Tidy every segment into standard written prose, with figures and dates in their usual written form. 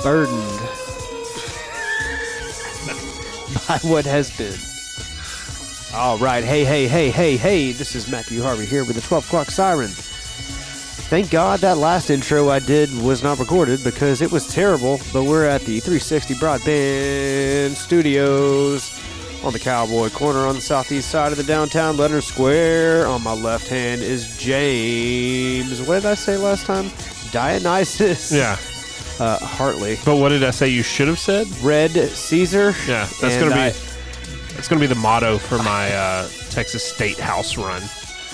burdened by what has been. All right. Hey. This is Matthew Harvey here with the 12 o'clock siren. Thank God that last intro I did was not recorded because it was terrible, but we're at the 360 Broadband Studios on the Cowboy Corner on the southeast side of the downtown Leonard Square. On my left hand is James. What did I say last time? Dionysus. Yeah. Hartley. But what did I say you should have said? Red Caesar. Yeah, that's gonna be the motto for my Texas State House run.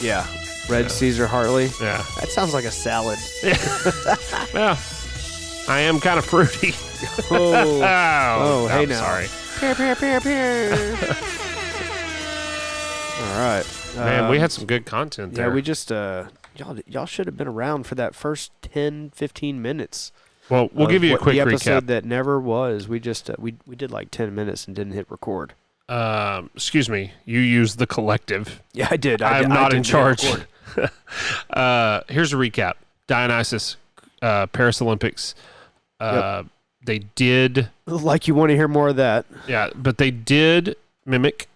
Yeah. Red Caesar Hartley. Yeah. That sounds like a salad. Yeah. I am kind of fruity. Oh, hey I'm now. Sorry. All right. Man, we had some good content there. Yeah, we just, y'all should have been around for that first 10, 15 minutes. Well, we'll give you a quick recap. The episode recap. that never was. We just, we did like 10 minutes and didn't hit record. Excuse me. You used the collective. Yeah, I did. I'm not in charge. Record. Here's a recap. Dionysus, Paris Olympics. Yep. They did. Like you want to hear more of that. Yeah, but they did mimic.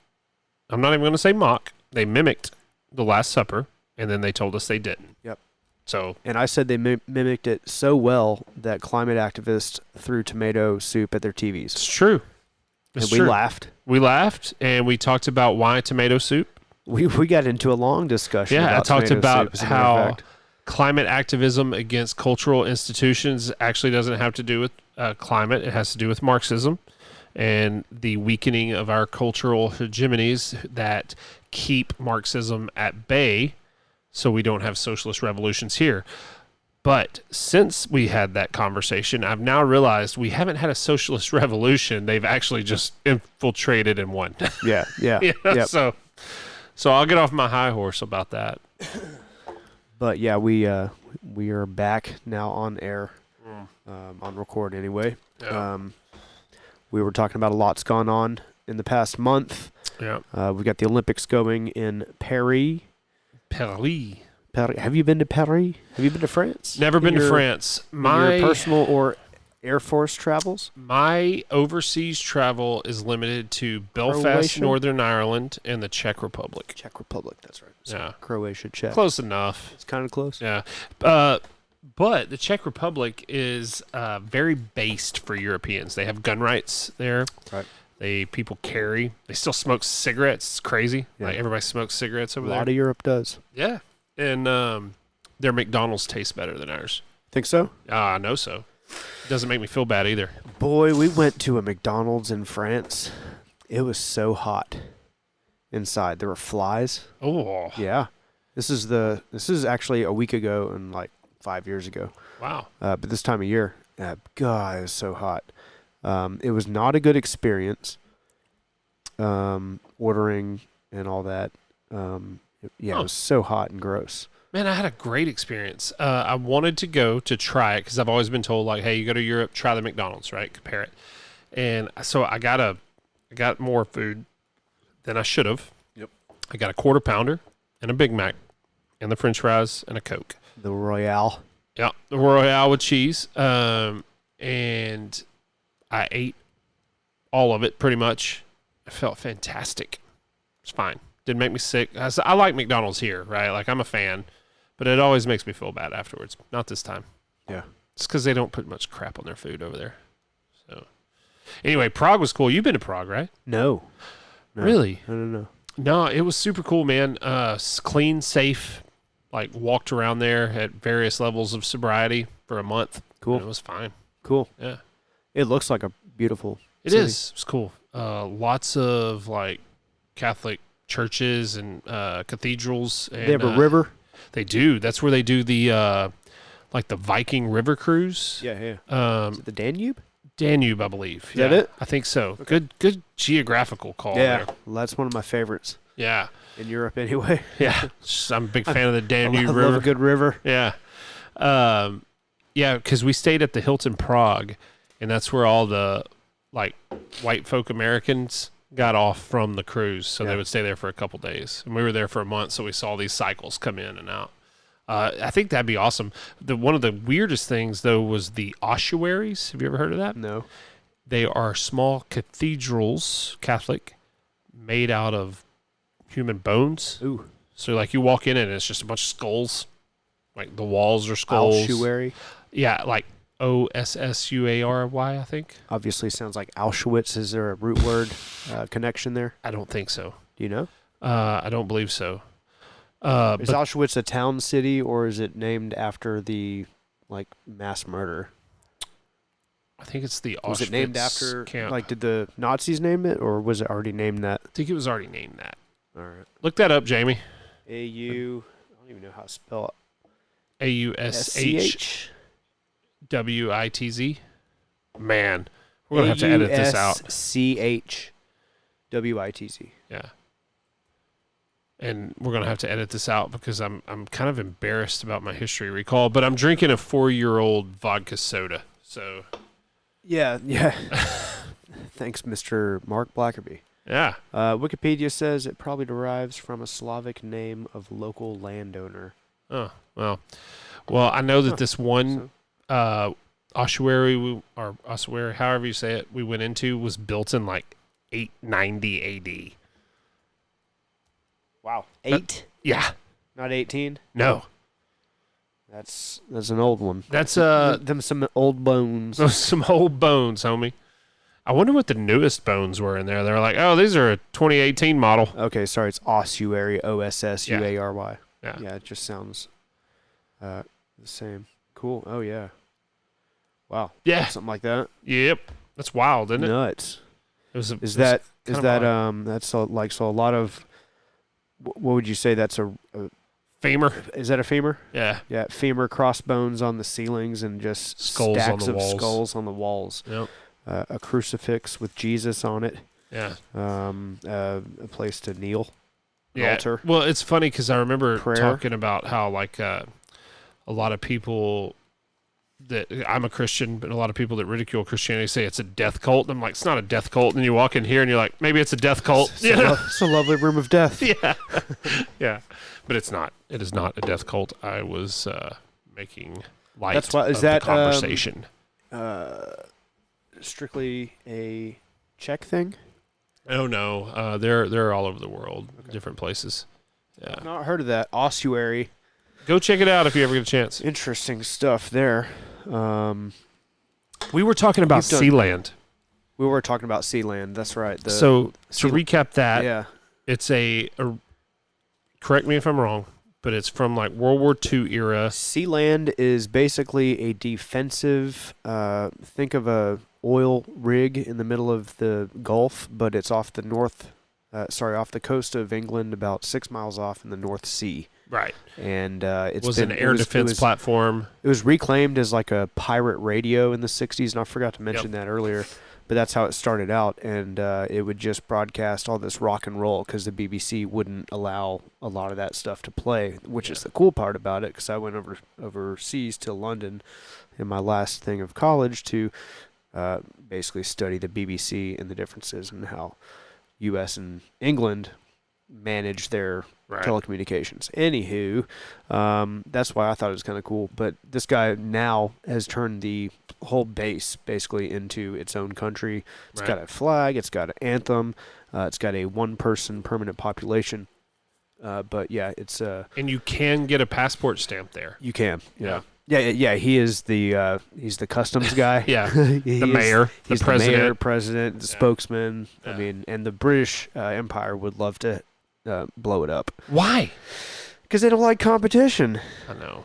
I'm not even going to say mock. They mimicked the Last Supper, and then they told us they didn't. Yep. So. And I said they mimicked it so well that climate activists threw tomato soup at their TVs. It's true. And we laughed. We laughed, and we talked about why tomato soup. We got into a long discussion. Yeah, about I talked about soup, how climate activism against cultural institutions actually doesn't have to do with climate. It has to do with Marxism and the weakening of our cultural hegemonies that keep Marxism at bay so we don't have socialist revolutions here. But since we had that conversation, I've now realized we haven't had a socialist revolution. They've actually just infiltrated and won. Yeah. Yep. So I'll get off my high horse about that. But yeah, we are back now on air, on record anyway. Yeah. We were talking about a lot's gone on in the past month. Yeah. We got the Olympics going in Paris. Paris. Have you been to Paris? Have you been to France? Never been to France. Your personal or Air Force travels? My overseas travel is limited to Belfast, Croatia? Northern Ireland, and the Czech Republic. Czech Republic, that's right. So Yeah. Croatia, Czech. Close enough. It's kind of close. Yeah. But the Czech Republic is very based for Europeans. They have gun rights there. Right. People carry. They still smoke cigarettes. It's crazy. Yeah. Like everybody smokes cigarettes over A there. lot of Europe does. Yeah. And their McDonald's tastes better than ours. Think so? I know so. Doesn't make me feel bad either. Boy, we went to a McDonald's in France. It was so hot inside. There were flies. Oh. Yeah. This is actually a week ago and like 5 years ago. Wow. But this time of year, God, it was so hot. It was not a good experience. Ordering and all that. It was so hot and gross. Man, I had a great experience. I wanted to go to try it because I've always been told, like, hey, you go to Europe, try the McDonald's, right? Compare it. And so I got more food than I should have. Yep. I got a quarter pounder and a Big Mac and the French fries and a Coke. The Royale. Yeah, the Royale with cheese. And I ate all of it pretty much. I felt fantastic. It's fine. Didn't make me sick. I like McDonald's here, right? Like, I'm a fan. But it always makes me feel bad afterwards. Not this time. Yeah. It's because they don't put much crap on their food over there. So, anyway, Prague was cool. You've been to Prague, right? No. Really? No. No, it was super cool, man. Clean, safe. Like, walked around there at various levels of sobriety for a month. Cool. And it was fine. Cool. Yeah. It looks like a beautiful It city. is. It's cool. Lots of, like, Catholic churches and cathedrals. And, They have a river. They do. That's where they do the like the Viking river cruise. Yeah. Is it the Danube? Danube, I believe. Is that it? I think so. Okay. Good geographical call Yeah. there. Well, that's one of my favorites Yeah. in Europe anyway. Yeah. I'm a big fan of the Danube I River. love a good river. Yeah. Yeah, because we stayed at the Hilton Prague, and that's where all the, like, white folk Americans got off from the cruise, so they would stay there for a couple days. And we were there for a month, so we saw these cycles come in and out. I think that'd be awesome. One of the weirdest things, though, was the ossuaries. Have you ever heard of that? No. They are small cathedrals, Catholic, made out of human bones. Ooh. So, like, you walk in and it's just a bunch of skulls. Like, the walls are skulls. Ossuary. Yeah, like Ossuary, I think. Obviously sounds like Auschwitz. Is there a root word connection there? I don't think so. Do you know? I don't believe so. Is Auschwitz a town city, or is it named after the mass murder? I think it's the Auschwitz Was it named after camp. did the Nazis name it, or was it already named that? I think it was already named that. All right. Look that up, Jamie. A-U, I don't even know how to spell it. AUSHWITZ. Man, we're going to have to edit this out. AUSCHWITZ. Yeah. And we're going to have to edit this out because I'm kind of embarrassed about my history recall, but I'm drinking a 4-year-old vodka soda. So Yeah. Thanks, Mr. Mark Blackerby. yeah. Wikipedia says it probably derives from a Slavic name of local landowner. Oh, well, I know that this one ossuary, or ossuary, however you say it, we went into was built in like 890 AD. Wow. 8? Yeah. Not 18? No. That's an old one. That's them some old bones. some old bones, homie. I wonder what the newest bones were in there. They were like, oh, these are a 2018 model. Okay, sorry, it's ossuary, OSSUARY. Yeah. It just sounds the same. Cool. Oh yeah. Wow. Yeah. Something like that. Yep. That's wild, isn't it? Nuts. That's a lot of what would you say that's a femur? Is that a femur? Yeah. Yeah, femur crossbones on the ceilings and just Skulls on stacks the of walls. skulls on the walls. Yep. A crucifix with Jesus on it. Yeah. A place to kneel. Yeah. Altar. Well, it's funny because I remember Prayer. talking about how a lot of people that I'm a Christian, but a lot of people that ridicule Christianity say it's a death cult. And I'm like, it's not a death cult. And then you walk in here and you're like, maybe it's a death cult. It's a lovely room of death. Yeah. Yeah. But it's not. It is not a death cult. I was making light That's why, of the conversation. Strictly a Czech thing? Oh, no. They're all over the world, different places. Yeah. I've not heard of that. Ossuary. Go check it out if you ever get a chance. Interesting stuff there. We were talking about Sealand. We were talking about Sealand. That's right. So to recap that, yeah. It's a correct me if I'm wrong, but it's from like World War II era. Sealand is basically a defensive, think of a oil rig in the middle of the Gulf, but it's off the off the coast of England, about 6 miles off in the North Sea. Right. And it was an air defense platform. It was reclaimed as like a pirate radio in the 60s, and I forgot to mention that earlier. But that's how it started out, and it would just broadcast all this rock and roll because the BBC wouldn't allow a lot of that stuff to play, which is the cool part about it, because I went overseas to London in my last thing of college to basically study the BBC and the differences and how U.S. and England manage their telecommunications. Anywho, that's why I thought it was kind of cool. But this guy now has turned the whole base basically into its own country. It's got a flag. It's got an anthem. It's got a one-person permanent population. But yeah, it's and you can get a passport stamp there. You can. Yeah. He is he's the customs guy. Yeah. The mayor, the president, the spokesman. I mean, and the British Empire would love to blow it up. Why? Because they don't like competition. I know.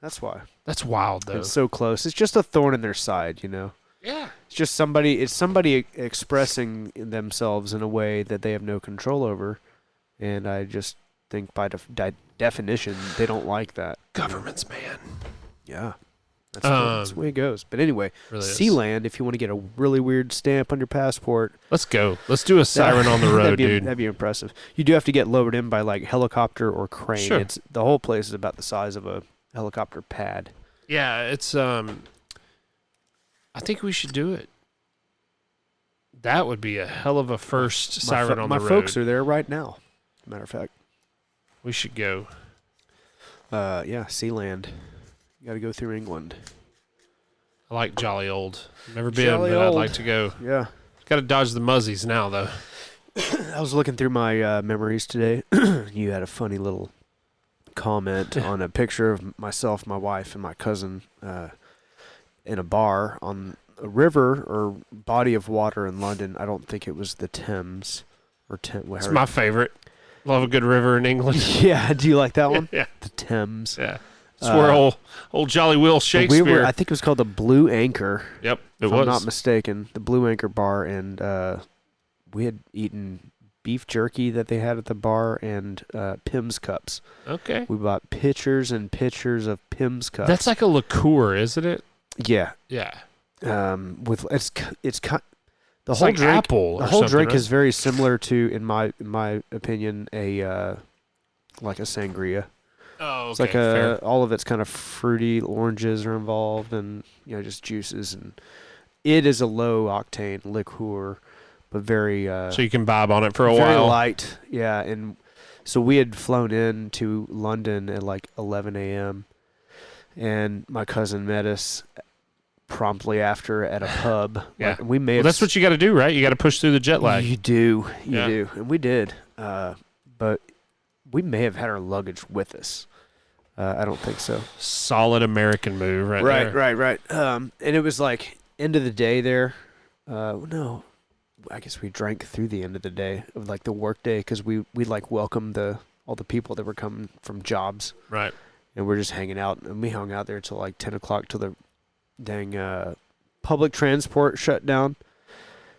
That's why. That's wild, though. It's so close. It's just a thorn in their side, you know? Yeah. It's just somebody expressing themselves in a way that they have no control over. And I just think by definition, they don't like that. Governments, man. Yeah. That's the way it goes. But anyway, really Sealand, if you want to get a really weird stamp on your passport. Let's go. Let's do a siren on the road, dude. That'd be impressive. You do have to get lowered in by like helicopter or crane. Sure. The whole place is about the size of a helicopter pad. Yeah, it's I think we should do it. That would be a hell of a first siren on the road. My folks are there right now, as a matter of fact. We should go. Sealand. You got to go through England. I like jolly old. Never been, Jolly but I'd old. like to go. Yeah. Got to dodge the muzzies now, though. I was looking through my memories today. You had a funny little comment on a picture of myself, my wife, and my cousin in a bar on a river or body of water in London. I don't think it was the Thames or It's my favorite. Love a good river in England. Yeah, do you like that one? Yeah. The Thames. Yeah. It's where old Jolly Will Shakespeare. I think it was called the Blue Anchor. Yep, if I'm not mistaken. The Blue Anchor bar, and we had eaten beef jerky that they had at the bar and Pim's cups. Okay. We bought pitchers and pitchers of Pim's cups. That's like a liqueur, isn't it? Yeah. Yeah. With it's the It's whole like drink. apple. The whole drink is very similar to, in my opinion, a like a sangria. Oh, okay. It's like fair. all of it's kind of fruity. Oranges are involved, and just juices, and it is a low octane liqueur, but very So you can vibe on it for a very while. light. Yeah, and so we had flown in to London at like 11 a.m. and my cousin met us promptly after at a pub. Yeah. Like, we may Well, that's what you got to do, right? You got to push through the jet lag. You do, Yeah. and we did. But we may have had our luggage with us. I don't think so. Solid American move, right there. Right. And it was like end of the day there. No, I guess we drank through the end of the day of like the work day because we like welcomed all the people that were coming from jobs. Right. And we're just hanging out, and we hung out there till like 10 o'clock till the dang public transport shut down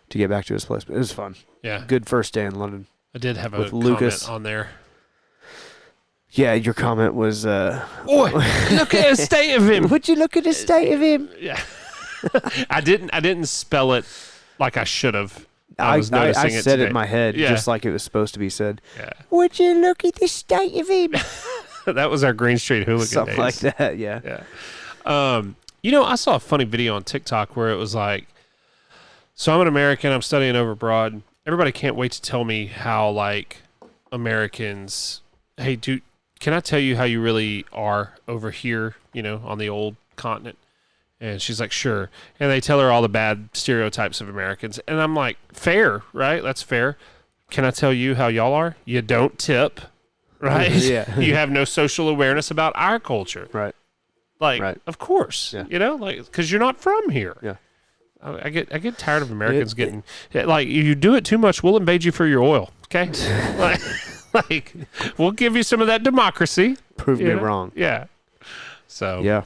to get back to his place. But it was fun. Yeah. Good first day in London. I did have a with comment Lucas. on there. Yeah, your comment was, Boy, look at the state of him. would you look at the state of him? Yeah. I didn't spell it like I should have. I was noticing I it said today. it in my head Yeah. just like it was supposed to be said. Yeah. Would you look at the state of him? That was our Green Street hooligan Something days. like that, yeah. Yeah. I saw a funny video on TikTok where it was like, so I'm an American, I'm studying over abroad. Everybody can't wait to tell me how, like, Americans, hey, dude, can I tell you how you really are over here, on the old continent? And she's like, sure. And they tell her all the bad stereotypes of Americans. And I'm like, fair, right? That's fair. Can I tell you how y'all are? You don't tip, right? Yeah. You have no social awareness about our culture. Right. Like, Right. of course, Yeah. because you're not from here. Yeah. I get tired of Americans like, you do it too much, we'll invade you for your oil, okay? like, we'll give you some of that democracy. Prove me wrong. Yeah. So, Yeah.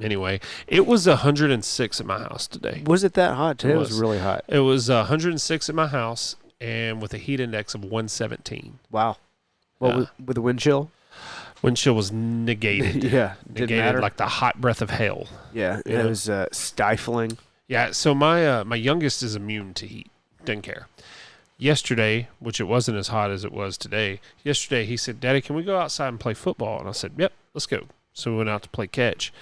anyway, it was 106 at my house today. Was it that hot today? It It was was. really hot. It was 106 at my house, and with a heat index of 117. Wow. Well, with the wind chill? Wind chill was negated. Yeah. Didn't Negated matter. like the hot breath of hell. Yeah. Yeah. It was stifling. Yeah, so my youngest is immune to heat. Doesn't care. Yesterday, which it wasn't as hot as it was today, yesterday he said, Daddy, can we go outside and play football? And I said, yep, let's go. So we went out to play catch.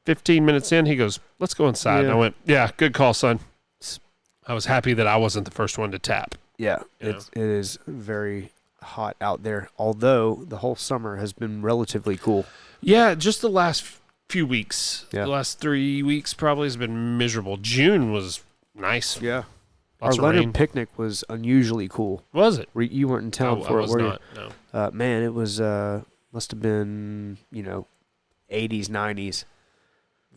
15 minutes in, he goes, let's go inside. And I went, yeah, good call, son. I was happy that I wasn't the first one to tap. Yeah. You It is very hot out there, although the whole summer has been relatively cool. Yeah, just the last few weeks. Yeah. The last 3 weeks probably has been miserable. June was nice. Yeah. Lots Our of Leonard rain. Picnic was unusually cool. Was it? You weren't in town I for it, was were not. you? No. Man, it was must have been 80s, 90s.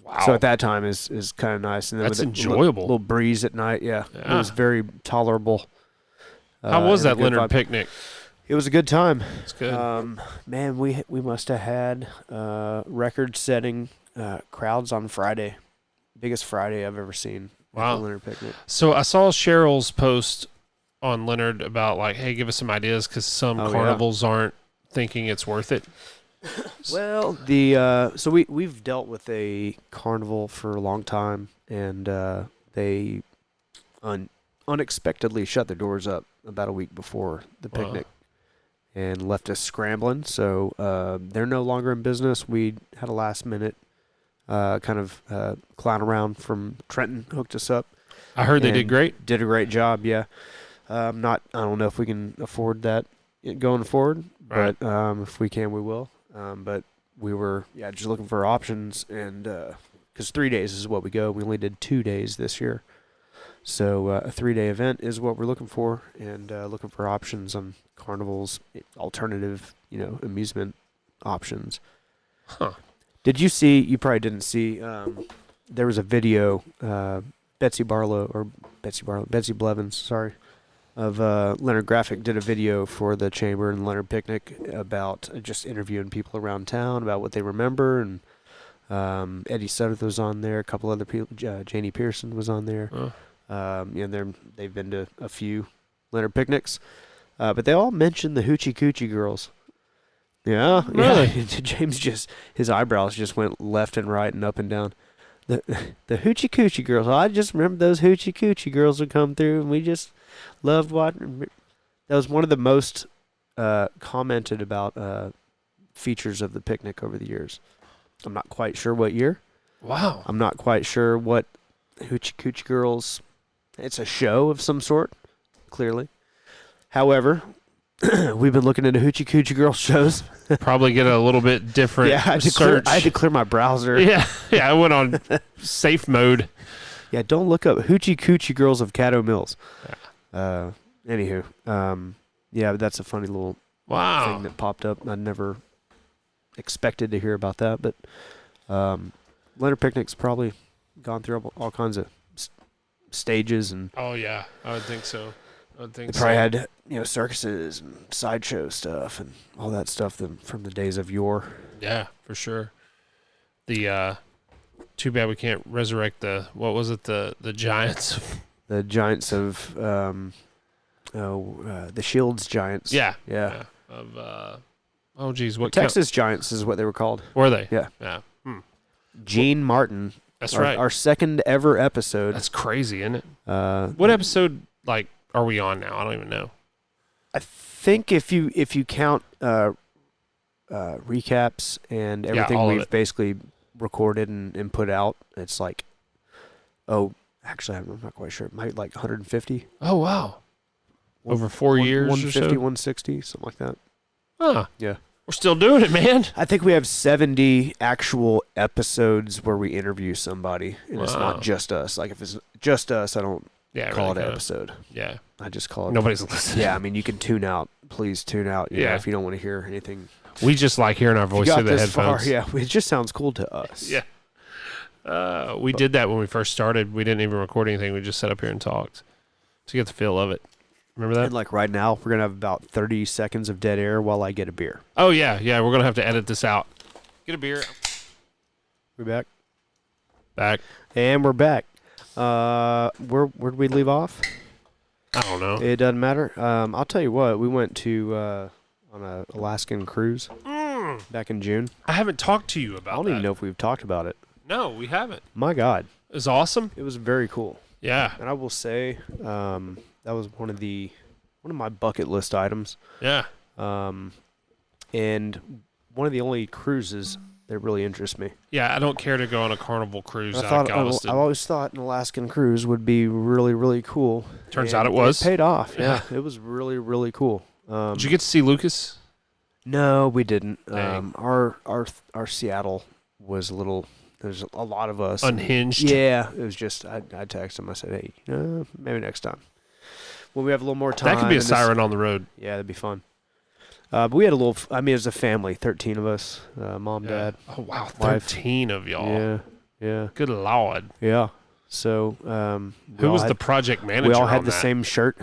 Wow. So at that time is kind of nice, and then That's with a enjoyable. little breeze at night. Yeah, it Yeah. was very tolerable. How was and a that good Leonard vibe. Picnic? It was a good time. It's good. Man, we must have had record-setting crowds on Friday. Biggest Friday I've ever seen. Wow. At the Leonard Picnic. So I saw Cheryl's post on Leonard about like, hey, give us some ideas because some Oh, yeah. carnivals aren't thinking it's worth it. Well, so we've dealt with a carnival for a long time, and they unexpectedly shut their doors up about a week before the Wow. picnic and left us scrambling. So they're no longer in business. We had a last minute kind of clown around from Trenton hooked us up. I heard they did And great. Did a great job, yeah. I don't know if we can afford that going forward, Right. but if we can, we will. But we were just looking for options, and because 3 days is what we go. We only did 2 days this year, so a 3-day event is what we're looking for, and looking for options on carnivals, alternative amusement options. Huh. Did you see? You probably didn't see. There was a video. Betsy Blevins, sorry, of Leonard Graphic did a video for the chamber and Leonard Picnic about just interviewing people around town about what they remember, and Eddie Sudduth was on there. A couple other people. Janie Pearson was on there. They've been to a few Leonard Picnics, but they all mentioned the Hoochie Coochie Girls. Yeah, really. Yeah. James his eyebrows just went left and right and up and down. The Hoochie Coochie Girls. I just remember those Hoochie Coochie Girls would come through, and we just loved watching. That was one of the most commented about features of the picnic over the years. I'm not quite sure what year. Wow. I'm not quite sure what Hoochie Coochie Girls. It's a show of some sort, clearly. However, we've been looking into Hoochie Coochie Girls shows. Probably get a little bit different search. I had to clear my browser. Yeah, I went on safe mode. Yeah, don't look up Hoochie Coochie Girls of Caddo Mills. Anywho, but that's a funny little thing that popped up. I never expected to hear about that, but Leonard Picnic's probably gone through all kinds of stages, and oh yeah, I would think so. They probably had circuses and sideshow stuff and all that stuff from the days of yore. Yeah, for sure. The too bad we can't resurrect the giants. The giants of the Shields Giants. Yeah. Of what Texas Giants is what they were called. Were they? Yeah. Yeah. Gene Martin. That's right. Our second ever episode. That's crazy, isn't it? What episode are we on now? I don't even know. I think if you count recaps and everything we've basically recorded and put out, it's actually I'm not quite sure. It might be 150. Oh wow. Over 4 years 150, or so? 160, something like that. Huh. Yeah. We're still doing it, man. I think we have 70 actual episodes where we interview somebody, and it's not just us. If it's just us, I don't call it an episode. Yeah. I just call it. Nobody's listening. Yeah, I mean, you can tune out. Please tune out. If you don't want to hear anything. We just like hearing our voice through the headphones. It just sounds cool to us. Yeah. We did that when we first started. We didn't even record anything. We just sat up here and talked to get the feel of it. Remember that? And right now, we're going to have about 30 seconds of dead air while I get a beer. Oh, yeah. Yeah, we're going to have to edit this out. Get a beer. We're back. Back. And we're back. Where'd we leave off? I don't know. It doesn't matter. I'll tell you what. We went to on an Alaskan cruise back in June. I haven't talked to you about that. I don't even know if we've talked about it. No, we haven't. My God. It was awesome. It was very cool. Yeah. And I will say that was one of my bucket list items. Yeah. And one of the only cruises that really interests me. Yeah, I don't care to go on a Carnival cruise out of I Galveston. always thought an Alaskan cruise would be really, really cool. Turns out it was. It paid off. Yeah. It was really, really cool. Did you get to see Lucas? No, we didn't. Dang. Our Seattle was a little. There's a lot of us. Unhinged. Yeah, it was just. I texted him. I said, "Hey, maybe next time when we have a little more time." That could be a siren on the road. Yeah, that'd be fun. But we had a little. I mean, it was a family, 13 of us, mom, dad. Oh wow, wife. 13 of y'all. Yeah. Good Lord. Yeah. So, who was the project manager? We all had on the that? same shirt.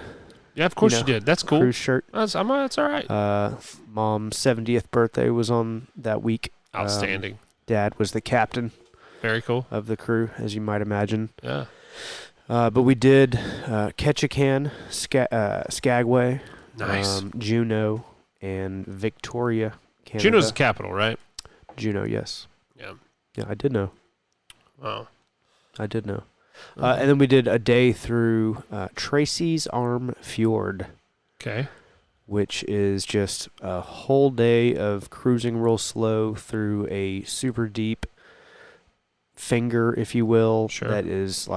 Yeah, of course you did. That's cool. Cruise shirt. That's all right. Mom's 70th birthday was on that week. Outstanding. Dad was the captain. Very cool. Of the crew, as you might imagine. Yeah. But we did Ketchikan, Skagway, nice. Juneau, and Victoria, Canada. Juneau's the capital, right? Juneau, yes. Yeah. Yeah, I did know. Oh. I did know. And then we did a day through Tracy's Arm Fjord. Okay. Which is just a whole day of cruising real slow through a super deep finger, if you will. Sure. That is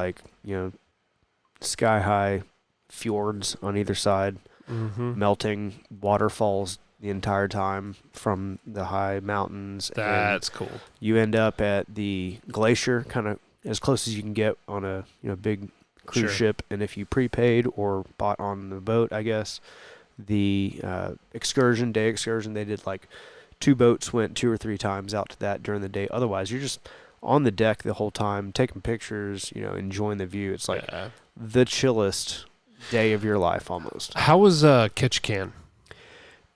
sky high fjords on either side, melting waterfalls the entire time from the high mountains. That's cool. You end up at the glacier, kind of as close as you can get on a big cruise ship. And if you prepaid or bought on the boat, I guess, the day excursion, they did like 2 boats went 2 or 3 times out to that during the day. Otherwise, you're just on the deck the whole time, taking pictures, enjoying the view. It's like the chillest day of your life almost. How was Ketchikan?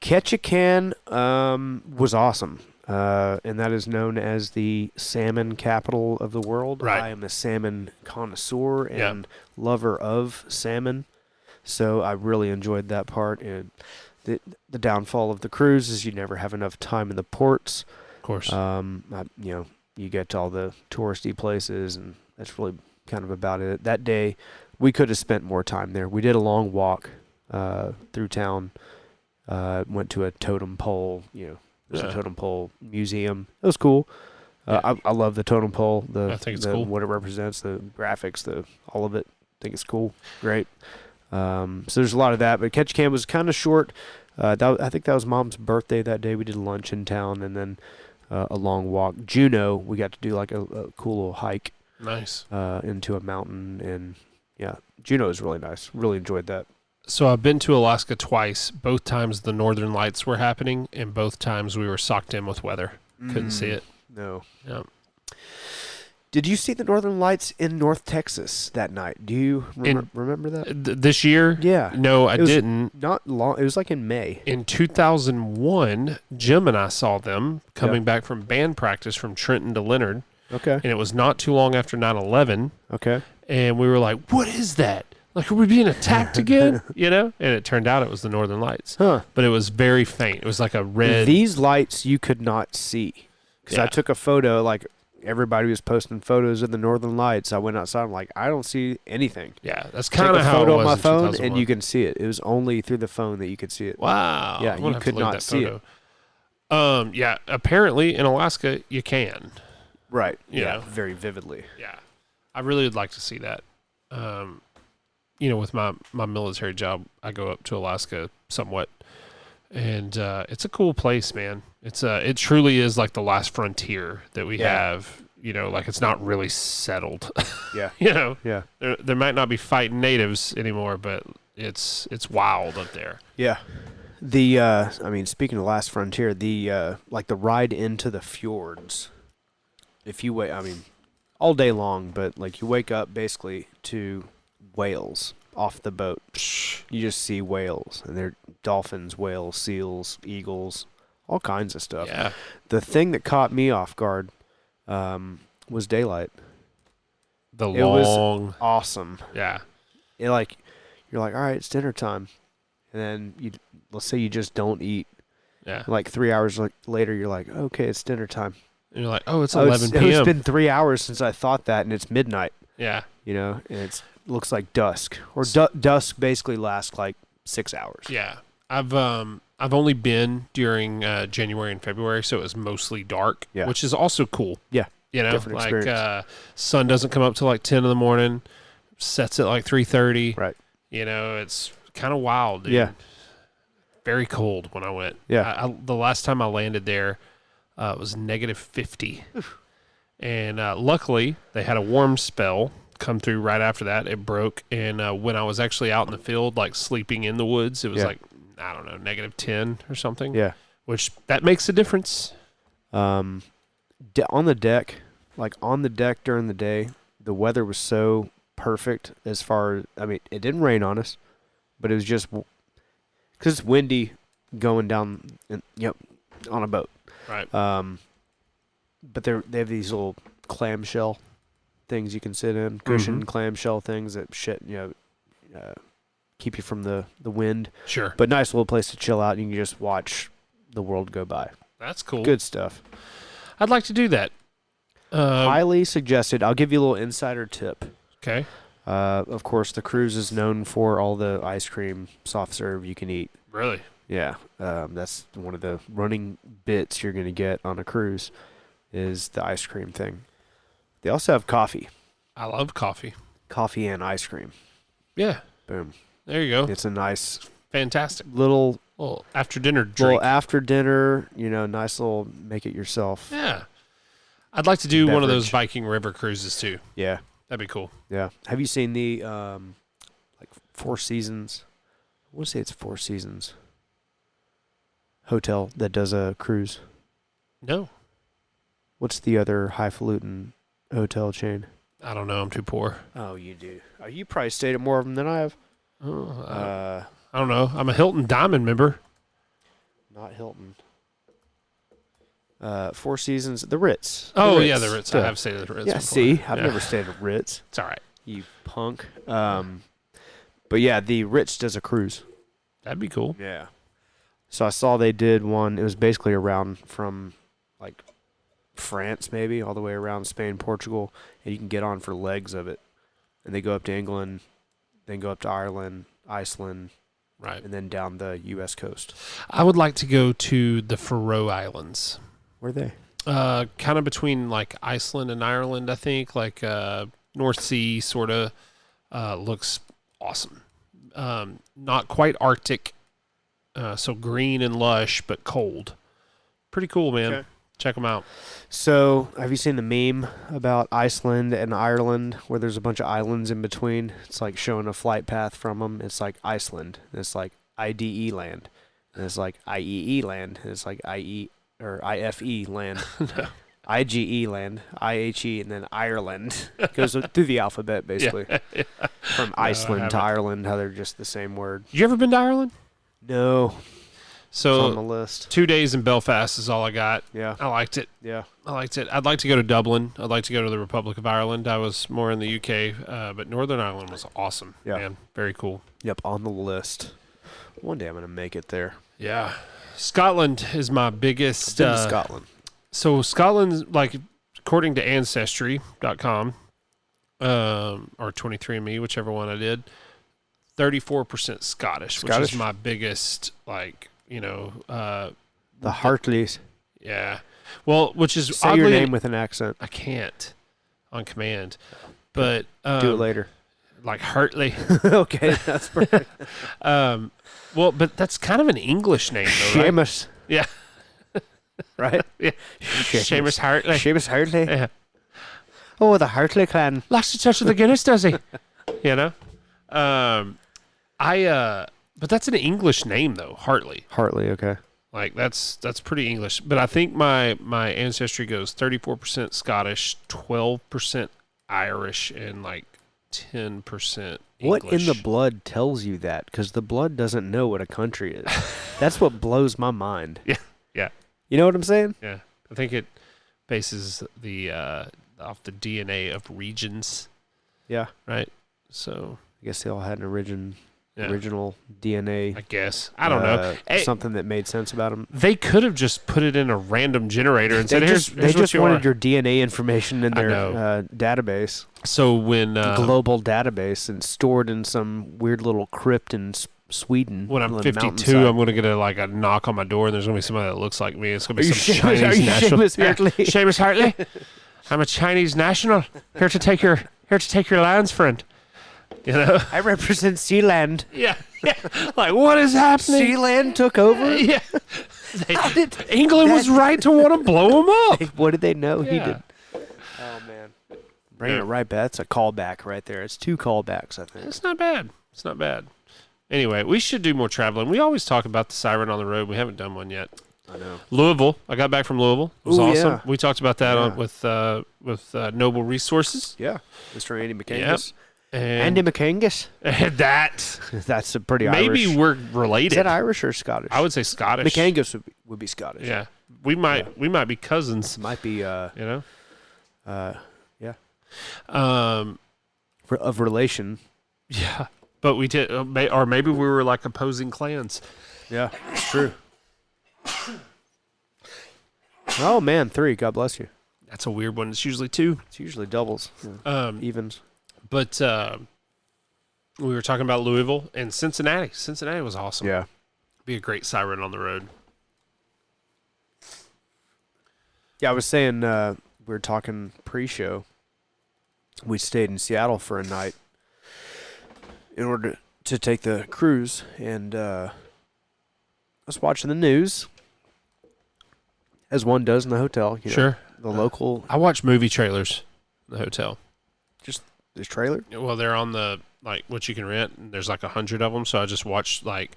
Ketchikan was awesome. And that is known as the salmon capital of the world. Right. I am a salmon connoisseur and lover of salmon. So I really enjoyed that part. And the downfall of the cruise is you never have enough time in the ports. Of course. You get to all the touristy places, and that's really kind of about it. That day, we could have spent more time there. We did a long walk through town, went to a totem pole, there's a totem pole museum. It was cool. I love the totem pole. I think it's cool. What it represents, the graphics, all of it. I think it's cool. Great. So there's a lot of that. But Ketchikan was kind of short. I think that was Mom's birthday that day. We did lunch in town and then a long walk. Juneau, we got to do like a cool little hike. Nice. Into a mountain. And yeah, Juneau is really nice. Really enjoyed that. So I've been to Alaska twice. Both times the Northern Lights were happening, and both times we were socked in with weather. Couldn't see it. No. Yeah. Did you see the Northern Lights in North Texas that night? Do you remember that? This year? Yeah. No, I didn't. Not long. It was like in May. In 2001, Jim and I saw them coming back from band practice from Trenton to Leonard. Okay. And it was not too long after 9/11. Okay. And we were like, what is that? Like, are we being attacked again? And it turned out it was the Northern Lights. Huh. But it was very faint. It was like a red. These lights you could not see. Because I took a photo, like everybody was posting photos of the Northern Lights. I went outside. I'm like, I don't see anything. Yeah, that's kind of how it was. Take a photo on my phone, 2001. and you can see it. It was only through the phone that you could see it. Wow. Yeah, you could not see it. Yeah, apparently in Alaska you can. Right. You know. Very vividly. Yeah, I really would like to see that. With my military job, I go up to Alaska somewhat, and it's a cool place, man. It truly is like the last frontier that we have. Like it's not really settled. Yeah. Yeah. There might not be fighting natives anymore, but it's wild up there. Yeah. Speaking of last frontier, the ride into the fjords. If you wait, all day long, but like you wake up basically to whales off the boat. You just see whales, and they're dolphins, whales, seals, eagles, all kinds of stuff. Yeah. The thing that caught me off guard was daylight. It was awesome. Yeah. You're like, all right, it's dinner time, and then let's say you just don't eat. Yeah. Like 3 hours later, you're like, okay, it's dinner time. And you're like, oh, it's 11 p.m. It's been 3 hours since I thought that, and it's midnight. Yeah. And it looks like dusk. Or dusk basically lasts like 6 hours. Yeah. I've only been during January and February, so it was mostly dark, which is also cool. Yeah. Different experience. Sun doesn't come up till like 10 in the morning, sets at like 3:30. Right. It's kind of wild, dude. Yeah. Very cold when I went. Yeah. The last time I landed there, it was -50. And luckily, they had a warm spell come through right after that. It broke. And when I was actually out in the field, like sleeping in the woods, it was like, I don't know, -10 or something. Yeah. Which, that makes a difference. On the deck during the day, the weather was so perfect as far as, it didn't rain on us, but it was just, because it's windy going down, on a boat. Right. But they have these little clamshell things you can sit in, cushion clamshell things that keep you from the wind. Sure. But nice little place to chill out, and you can just watch the world go by. That's cool. Good stuff. I'd like to do that. Highly suggested. I'll give you a little insider tip. Okay. Of course, the cruise is known for all the ice cream, soft serve you can eat. Really? Yeah. That's one of the running bits you're going to get on a cruise is the ice cream thing. They also have coffee. I love coffee. Coffee and ice cream. Yeah. Boom. There you go. It's a nice Fantastic little Well, after dinner drink. Well, after dinner, nice little make it yourself. Yeah. I'd like to do one of those Beverage. Viking River cruises too. Yeah. That'd be cool. Yeah. Have you seen the Four Seasons? I want to say it's Four Seasons hotel that does a cruise. No. What's the other highfalutin hotel chain? I don't know. I'm too poor. Oh, you do. Oh, you probably stayed at more of them than I have. I don't know. I'm a Hilton Diamond member. Not Hilton. Four Seasons, the Ritz. Oh, yeah, the Ritz. I have stayed at the Ritz Yeah, before. see? I've never stayed at Ritz. It's all right. You punk. But yeah, the Ritz does a cruise. That'd be cool. Yeah. So I saw they did one. It was basically around from like France, maybe, all the way around Spain, Portugal, and you can get on for legs of it. And they go up to England, then go up to Ireland, Iceland, Right. and then down the U.S. coast. I would like to go to the Faroe Islands. Where are they? Kind of between like Iceland and Ireland, I think. Like North Sea sort of looks awesome. Not quite Arctic, so green and lush, but cold. Pretty cool, man. Okay. Check them out. So, have you seen the meme about Iceland and Ireland where there's a bunch of islands in between? It's like showing a flight path from them. It's like Iceland. And it's like IDE land. And it's like IEE land. And it's like IE or IFE land. No. IGE land, IHE, and then Ireland. It goes through the alphabet, basically. Yeah. From I Iceland to haven't. Ireland, how they're just the same word. You ever been to Ireland? No. It's on the So list. 2 days in Belfast is all I got. Yeah. I liked it. Yeah. I liked it. I'd like to go to Dublin. I'd like to go to the Republic of Ireland. I was more in the UK, but Northern Ireland was awesome. Yeah. Man, very cool. Yep, on the list. One day I'm going to make it there. Yeah. Scotland is my biggest. Been to Scotland. So Scotland, like according to Ancestry.com, or 23andMe, whichever one I did, 34% Scottish, which Scottish? is my biggest, like, The Hartleys. yeah. Well, which is Say oddly, your name with an accent. I can't on command, but Do it later. like Hartley. Okay, that's perfect. Well, but that's kind of an English name, though, right? Seamus, Yeah. right? Yeah. Seamus Hartley. Seamus Hartley. Yeah. Oh, the Hartley clan. Likes to touch with the Guinness, does he? You know? But that's an English name, though, Hartley. Hartley, okay. Like, that's pretty English. But I think my ancestry goes 34% Scottish, 12% Irish, and like 10% English. What in the blood tells you that? Because the blood doesn't know what a country is. That's what blows my mind. Yeah. Yeah. You know what I'm saying? Yeah. I think it bases the off the DNA of regions, Yeah. right? So, I guess they all had an yeah, original DNA. I guess. I don't know. Hey, Something that made sense about them. they could have just put it in a random generator and said, They here's just what you wanted are. your DNA information in I their know. database, So when global database, and stored in some weird little crypt in Sweden. when I'm on the 52, mountainside. I'm going to get a knock on my door, and there's going to be somebody that looks like me. It's going to Are be you some Seamus- Chinese are you national. Seamus Hartley? Yeah, Seamus Hartley. I'm a Chinese national here to take your lands, friend. You know? I represent Sealand. Yeah. Like, what is happening? Sealand took over. Yeah. How did- England was right to want to blow him up. What did they know? He Yeah. did. Oh man, bringing it right back. That's a callback right there. It's 2 callbacks, I think. It's not bad. It's not bad. Anyway, we should do more traveling. We always talk about the Siren on the road. We haven't done one yet. I know. Louisville. I got back from Louisville. It was Ooh, awesome. yeah. We talked about that Yeah. with Noble Resources. Yeah, Mr. Andy McCangus. And Andy McCangus. that. That's a pretty Maybe Irish. we're related. Is that Irish or Scottish? I would say Scottish. McCangus would be Scottish. Yeah. We might be cousins. Might be. You know? Yeah. Um, Of relation. yeah. But we did, or maybe we were like opposing clans. Yeah, it's true. Oh man, 3. God bless you. That's a weird one. It's usually 2. It's usually doubles, evens. But we were talking about Louisville and Cincinnati. Cincinnati was awesome. Yeah. Be a great Siren on the road. Yeah, I was saying we were talking pre-show. We stayed in Seattle for a night in order to take the cruise, and was watching the news, as one does in the hotel. You know, Sure. the local. I watch movie trailers in the hotel. Just this trailer. Well, they're on the like what you can rent. And there's like 100 of them, so I just watched like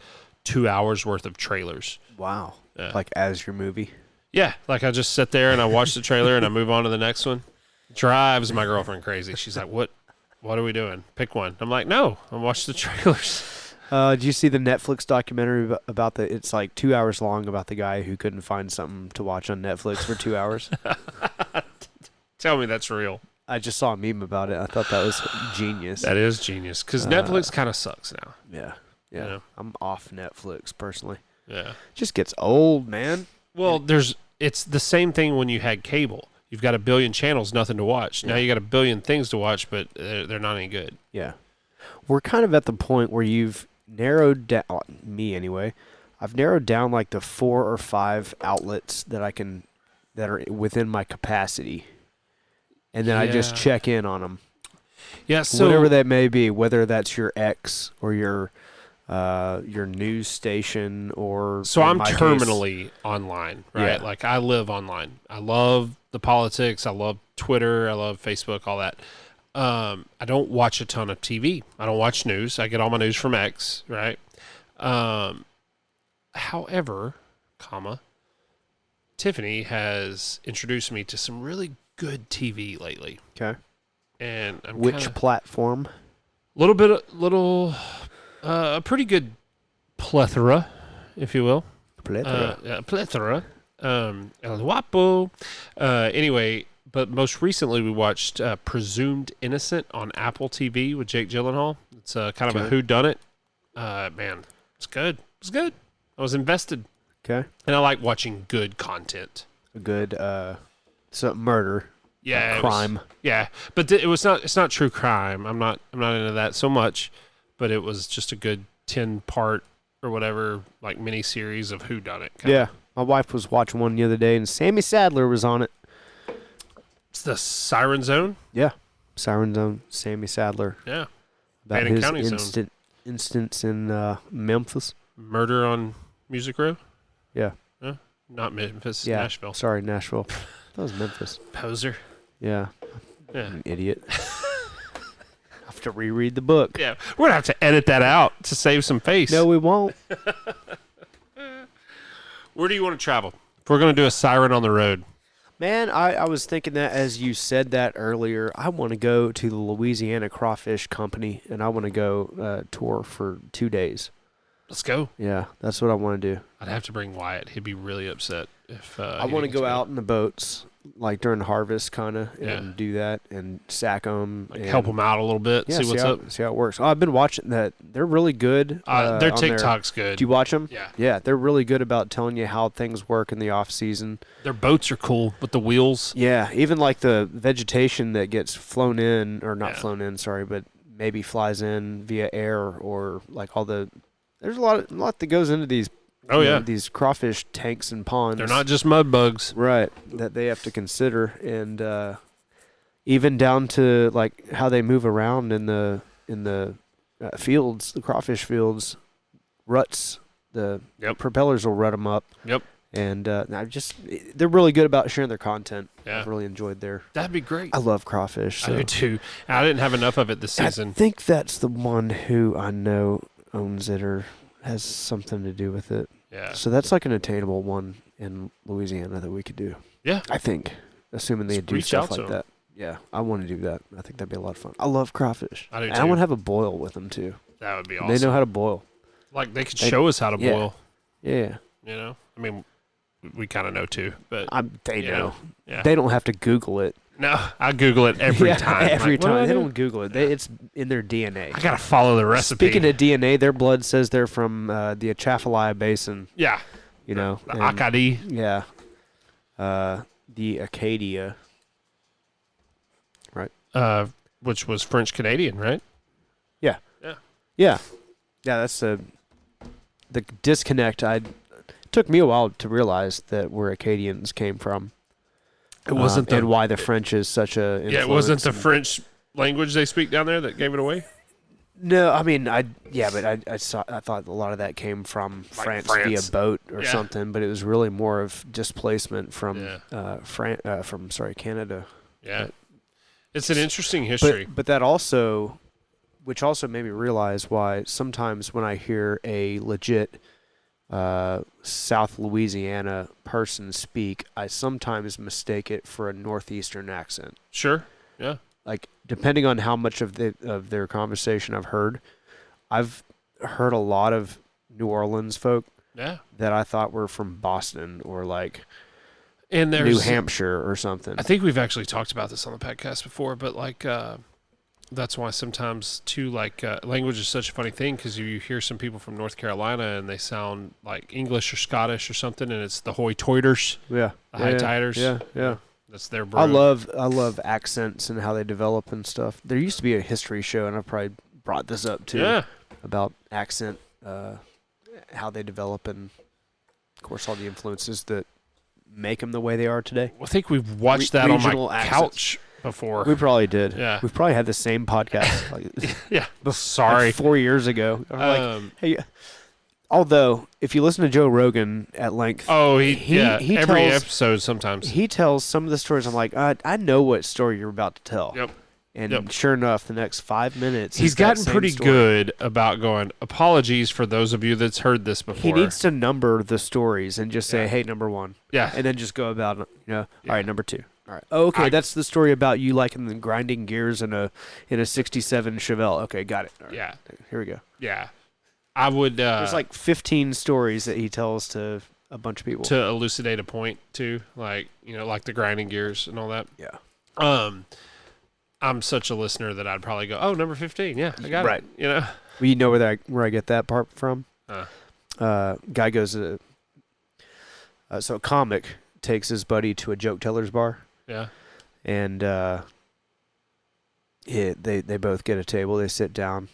2 hours worth of trailers. Wow. Yeah. Like as your movie. Yeah, like I just sit there and I watch the trailer and I move on to the next one. Drives my girlfriend crazy. She's like, "What are we doing? Pick one." I'm like, "No, I'm watching the trailers." Did you see the Netflix documentary about the? It's like 2 hours long about the guy who couldn't find something to watch on Netflix for 2 hours. Tell me that's real. I just saw a meme about it. I thought that was genius. That is genius because Netflix kind of sucks now. Yeah. Yeah. You know? I'm off Netflix personally. Yeah. Just gets old, man. Well, it's the same thing when you had cable. You've got a billion channels, nothing to watch. Now you got a billion things to watch, but they're not any good. Yeah. We're kind of at the point where you've narrowed down, me anyway, I've narrowed down like the 4 or 5 outlets that are within my capacity. And then I just check in on them. Yeah, so whatever that may be, whether that's your X or your news station or so I'm terminally online, right? Yeah. Like I live online. I love the politics. I love Twitter. I love Facebook. All that. I don't watch a ton of TV. I don't watch news. I get all my news from X, right? However, Tiffany has introduced me to some really good TV lately. Okay. And I'm which platform? A pretty good plethora, if you will. Plethora. El Guapo. Anyway, but most recently we watched Presumed Innocent on Apple TV with Jake Gyllenhaal. It's kind of a whodunit. Man, it's good. It's good. I was invested. Okay. And I like watching good content. A good murder. Yeah. Crime. But it's not true crime. I'm not into that so much, but it was just a good 10-part or whatever, like mini series of whodunit. Yeah. My wife was watching one the other day and Sammy Sadler was on it. It's the Siren Zone? Yeah. Siren Zone, Sammy Sadler. Yeah. About Bannon his County Zone. instance in Memphis. Murder on Music Row? Yeah. Not Memphis, Yeah. Nashville. Sorry, Nashville. That was Memphis. Poser. Yeah. Yeah. I'm an idiot. I have to reread the book. Yeah. We're going to have to edit that out to save some face. No, we won't. Where do you want to travel? If we're going to do a siren on the road. Man, I was thinking that as you said that earlier, I want to go to the Louisiana Crawfish Company, and I want to go tour for 2 days. Let's go. Yeah, that's what I want to do. I'd have to bring Wyatt. He'd be really upset if I want to go out in the boats, like during harvest, kind of, and do that and sack them. Like help them out a little bit, Yeah, see what's up. See how it works. Oh, I've been watching that. They're really good. Their TikTok's good. Do you watch them? Yeah. Yeah, they're really good about telling you how things work in the off season. Their boats are cool with the wheels. Yeah, even like the vegetation that gets flown in, or not flown in, sorry, but maybe flies in via air, or like all the. There's a lot that goes into these. Oh yeah, these crawfish tanks and ponds. They're not just mud bugs, right? That they have to consider, and even down to like how they move around in the fields, the crawfish fields, ruts. The propellers will rut them up. Yep. And they're really good about sharing their content. Yeah. I've really enjoyed their. That'd be great. I love crawfish. So. I do too. I didn't have enough of it this season. I think that's the one who I know owns it or has something to do with it. Yeah. So that's like an attainable one in Louisiana that we could do. Yeah. I think, assuming they do stuff like that. Yeah, I want to do that. I think that'd be a lot of fun. I love crawfish. I do too. And I want to have a boil with them too. That would be awesome. They know how to boil. Like they could show us how to boil. Yeah. You know, I mean, we kind of know too, but they know. Yeah. They don't have to Google it. No, I Google it every time. Every time. They don't Google it. It's in their DNA. I got to follow the recipe. Speaking of DNA, their blood says they're from the Atchafalaya Basin. Yeah. You know. The Acadie. Yeah. The Acadia. Right. Which was French Canadian, right? Yeah. Yeah. Yeah. Yeah, that's the disconnect. It took me a while to realize that where Acadians came from. It wasn't and why the French is such a influence. Yeah, it wasn't the French language they speak down there that gave it away? No, I mean, I thought a lot of that came from France via boat or something, but it was really more of displacement from Canada. Yeah, it's an interesting history. But that also, which also made me realize why sometimes when I hear a legit South Louisiana person speak, I sometimes mistake it for a Northeastern accent. Sure. Yeah. Like, depending on how much of their conversation I've heard a lot of New Orleans folk that I thought were from Boston or like New Hampshire or something. I think we've actually talked about this on the podcast before, but like that's why sometimes too, like language is such a funny thing, because you hear some people from North Carolina and they sound like English or Scottish or something, and it's the hoy-toiters, the high-tiders. Yeah. That's their bro. I love accents and how they develop and stuff. There used to be a history show, and I probably brought this up too, about accent, how they develop, and of course all the influences that make them the way they are today. I think we've watched that on my couch before. We probably did. Yeah, we've probably had the same podcast. Sorry, like 4 years ago. Hey. Although, if you listen to Joe Rogan at length, he every episode sometimes he tells some of the stories. I'm like, I know what story you're about to tell. Yep. And sure enough, the next 5 minutes, he's gotten pretty good about going, apologies for those of you that's heard this before. He needs to number the stories and just say, hey, number 1. Yeah. And then just go about, all right, number 2. All right. Oh, okay, that's the story about you liking the grinding gears in a 67 Chevelle. Okay, got it. Right. Yeah. Here we go. Yeah. I would. There's like 15 stories that he tells to a bunch of people to elucidate a point too, like like the grinding gears and all that. Yeah. I'm such a listener that I'd probably go, oh, number 15. Yeah, I got it. Well, you know where I get that part from? Guy goes so a comic takes his buddy to a joke teller's bar. Yeah. And they both get a table. They sit down.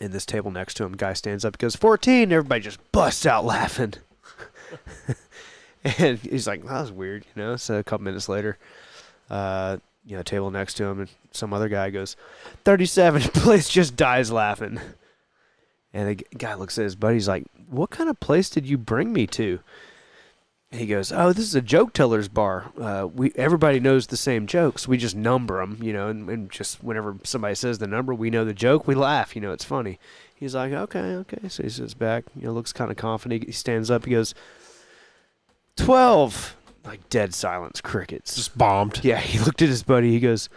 In this table next to him, guy stands up and goes, 14. Everybody just busts out laughing. And he's like, that was weird, So a couple minutes later, table next to him, and some other guy goes, 37. The place just dies laughing. And the guy looks at his buddy. He's like, what kind of place did you bring me to? And he goes, oh, this is a joke teller's bar. Everybody knows the same jokes. We just number them, and just whenever somebody says the number, we know the joke. We laugh, it's funny. He's like, okay. So he sits back, looks kind of confident. He stands up. He goes, 12. Like dead silence, crickets. Just bombed. Yeah, he looked at his buddy. He goes,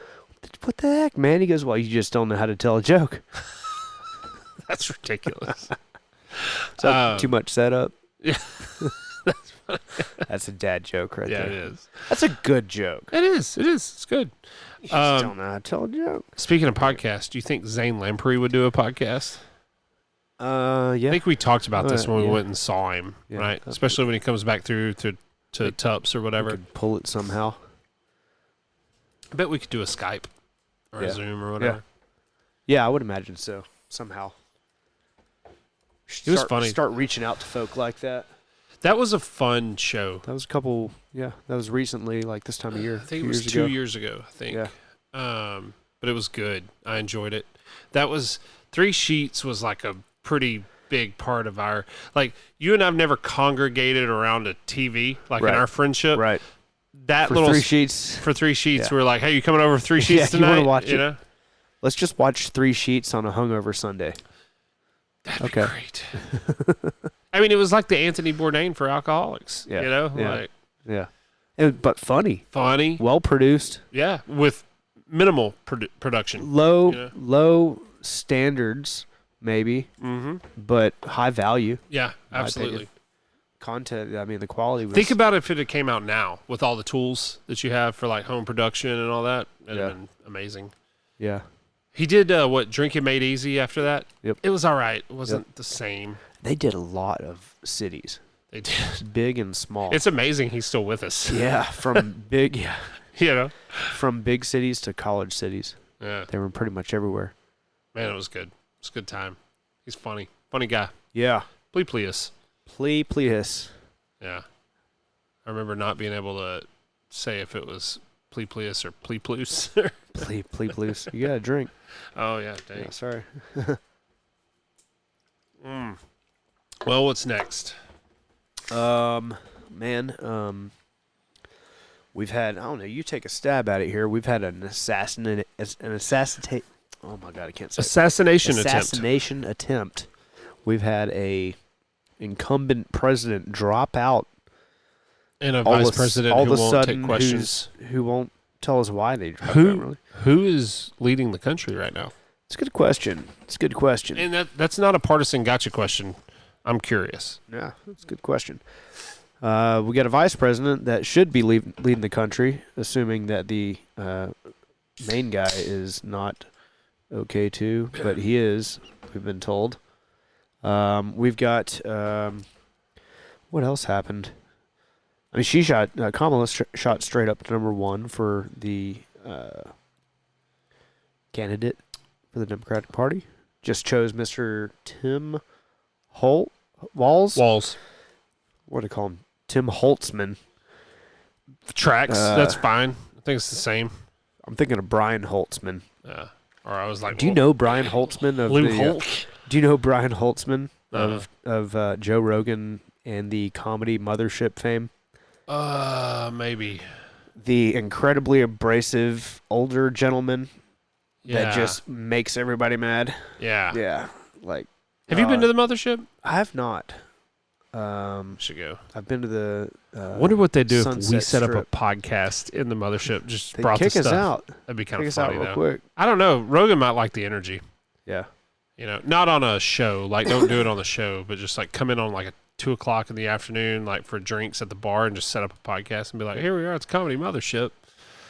what the heck, man? He goes, well, you just don't know how to tell a joke. That's ridiculous. Too much setup? Yeah. That's a dad joke right there. Yeah, it is. That's a good joke. It is. It's good. You just don't know how to tell a joke. Speaking of podcasts, do you think Zane Lamprey would do a podcast? Yeah. I think we talked about this when we went and saw him, right? Especially when he comes back through to Tups or whatever. We could pull it somehow. I bet we could do a Skype or a Zoom or whatever. Yeah, I would imagine so. Somehow. It was funny. Start reaching out to folk like that. That was a fun show. That was that was recently, like this time of year. I think it was 2 years ago, I think. Yeah. But it was good. I enjoyed it. That was, 3 Sheets was like a pretty big part of our, like, you and I've never congregated around a TV, like in our friendship. Right. That for little 3 Sheets. For 3 Sheets, we're like, hey, you coming over for 3 Sheets tonight? You want to watch it? Let's just watch 3 Sheets on a hungover Sunday. That'd be great. I mean, it was like the Anthony Bourdain for alcoholics. But funny, well produced. Yeah, with minimal production. Low standards, maybe, but high value. Yeah, absolutely. Content. I mean, the quality was. Think about if it had came out now with all the tools that you have for like home production and all that. It'd have been amazing. Yeah. He did Drinking Made Easy after that. Yep. It was all right. It wasn't the same. They did a lot of cities. They did. Big and small. It's amazing he's still with us. Yeah, from big from big cities to college cities. Yeah. They were pretty much everywhere. Man, it was good. It was a good time. He's funny. Funny guy. Yeah. Please. Yeah. I remember not being able to say if it was Please or Please. Pleep loose. You got a drink. Oh, yeah, dang. Yeah, sorry. Well, what's next? Man, we've had, I don't know, you take a stab at it here. We've had an assassinate. Oh my God, I can't say it. Assassination attempt. We've had a incumbent president drop out. And a vice president who won't take questions. Who won't tell us why they dropped out, really. Who is leading the country right now? It's a good question. And that's not a partisan gotcha question. I'm curious. Yeah, that's a good question. We got a vice president that should be leading the country, assuming that the main guy is not okay too, but he is, we've been told. We've got, what else happened? I mean, Kamala shot straight up to number one for the candidate for the Democratic Party. Just chose Mr. Tim Walls. What do they call him? Tim Holtzman. Tracks. That's fine. I think it's the same. I'm thinking of Brian Holtzman. Yeah. Or I was like, do you know Brian Holtzman of Lou Holtz? Do you know Brian Holtzman of Joe Rogan and the comedy Mothership fame? Maybe. The incredibly abrasive older gentleman that just makes everybody mad. Yeah. Yeah. Like, have you been to the Mothership? I have not. Should go. I've been to the. Wonder what they do Sunset if we set up Strip. a podcast in the Mothership. Just They brought kick the us stuff. out. That'd be kind Kick of us out funny real though. quick. I don't know. Rogan might like the energy. Yeah. You know, not on a show. Like, don't do it on the show, but just like come in on like a 2:00 in the afternoon, like for drinks at the bar, and just set up a podcast and be like, "Here we are, it's Comedy Mothership."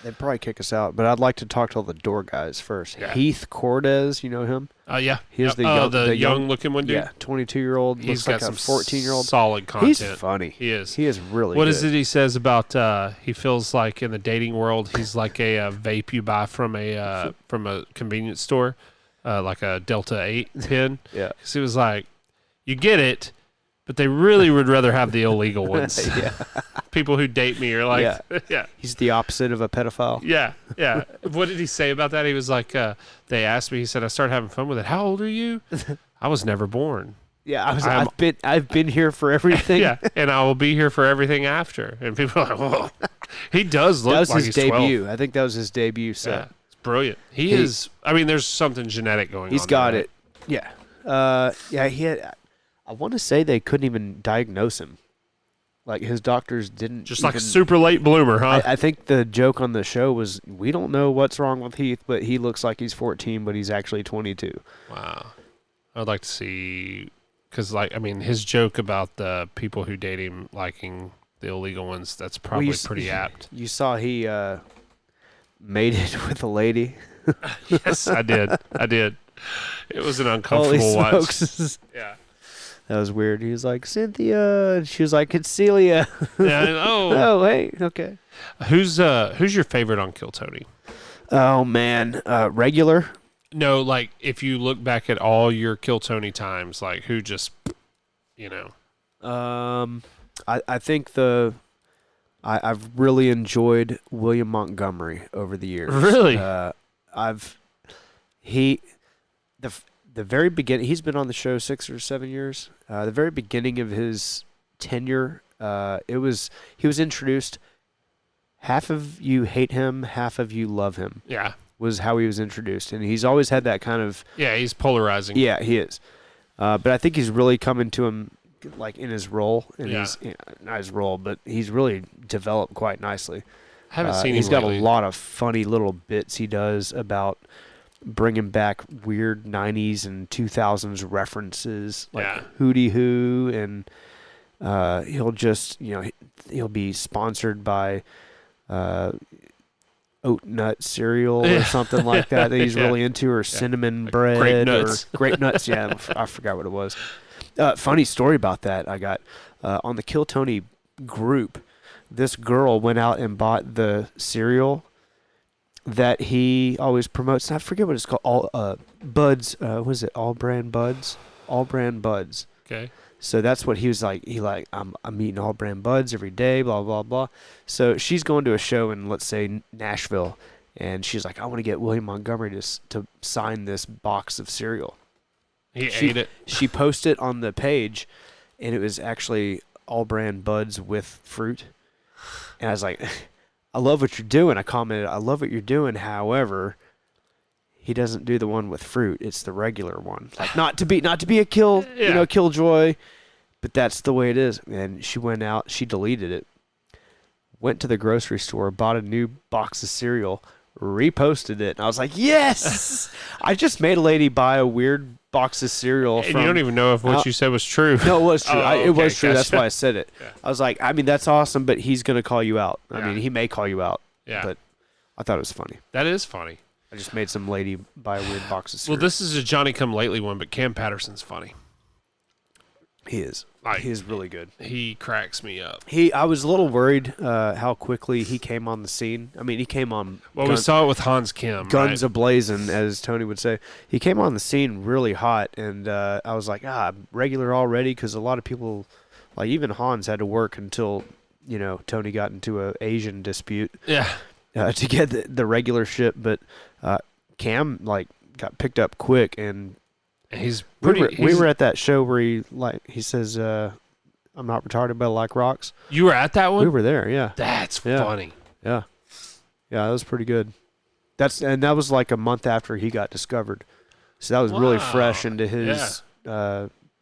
They'd probably kick us out, but I'd like to talk to all the door guys first. Yeah. Heath Cordes, you know him? Yeah. He's Yep. the young looking one, dude. Yeah, 22-year-old. He's Looks got like some a 14-year-old. solid content. He's funny. He is. He is really What good. is it he says about he feels like in the dating world he's like a vape you buy from a convenience store, like a Delta 8 pin. Yeah. Because he was like, you get it, but they really would rather have the illegal ones. Yeah. People who date me are like, yeah. He's the opposite of a pedophile. Yeah. What did he say about that? He was like, they asked me, he said, I started having fun with it. How old are you? I was never born. Yeah, I've been here for everything. Yeah, and I will be here for everything after. And people are like, whoa. He does look that was like his he's debut. 12. I think that was his debut set. Yeah, it's brilliant. He is. I mean, there's something genetic going on. He's got there, it. Yeah. He had. I want to say they couldn't even diagnose him. Like, his doctors didn't. Just like a super late bloomer, huh? I think the joke on the show was, we don't know what's wrong with Heath, but he looks like he's 14, but he's actually 22. Wow. I'd like to see, because, like, I mean, his joke about the people who date him liking the illegal ones, that's probably pretty apt. You saw he made it with a lady. Yes, I did. It was an uncomfortable watch. Yeah. That was weird. He was like, Cynthia. And she was like, it's Celia. Yeah. Oh, hey. Okay. Who's your favorite on Kill Tony? Oh, man. Regular? No, like, if you look back at all your Kill Tony times, like, who just, you know? I think I've really enjoyed William Montgomery over the years. Really? The very beginning, he's been on the show 6 or 7 years. The very beginning of his tenure, he was introduced. Half of you hate him, half of you love him. Yeah, was how he was introduced, and he's always had that kind of. Yeah, he's polarizing. Yeah, he is. But I think he's really coming to him, like, in his role, and not his role, but he's really developed quite nicely. I haven't seen him. He's got lately. a lot of funny little bits he does about bringing back weird 90s and 2000s references, like Hootie Hoo, and he'll just, he'll be sponsored by oat nut cereal or something like that he's really into, or cinnamon bread, grape nuts. or grape nuts. Yeah, I forgot what it was. Funny story about that. I got on the Kill Tony group, this girl went out and bought the cereal that he always promotes. And I forget what it's called. All Buds. What is it? All Brand Buds. All Brand Buds. Okay. So that's what he was like. I'm eating All Brand Buds every day. Blah blah blah. So she's going to a show in, let's say, Nashville, And she's like, I want to get William Montgomery to sign this box of cereal. He ate it. She posted it on the page, and it was actually all brand buds with fruit. And I was like, I love what you're doing. I commented, I love what you're doing. However, he doesn't do the one with fruit. It's the regular one. Like not to be a killjoy, but that's the way it is. And she went out, she deleted it, went to the grocery store, bought a new box of cereal, reposted it. And I was like, yes! I just made a lady buy a weird box of cereal. And you don't even know if what you said was true. No, it was true. It was true. Gotcha. That's why I said it. Yeah. I was like, I mean, that's awesome, but he's going to call you out. I mean, he may call you out. Yeah. But I thought it was funny. That is funny. I just made some lady buy a weird box of cereal. Well, this is a Johnny-come-lately one, but Cam Patterson's funny. He is. He is really good. He cracks me up. I was a little worried how quickly he came on the scene. I mean, he came on. Well, we saw it with Hans Kim. Guns a-blazing, as Tony would say. He came on the scene really hot, and I was like, regular already, because a lot of people, like even Hans, had to work until Tony got into an Asian dispute. Yeah. To get the regular shit, but Cam got picked up quick, and he's pretty. We were at that show where he says, "I'm not retarded, but I like rocks." You were at that one? We were there. Yeah. That's funny. Yeah. Yeah, that was pretty good. That was like a month after he got discovered, so that was really fresh into his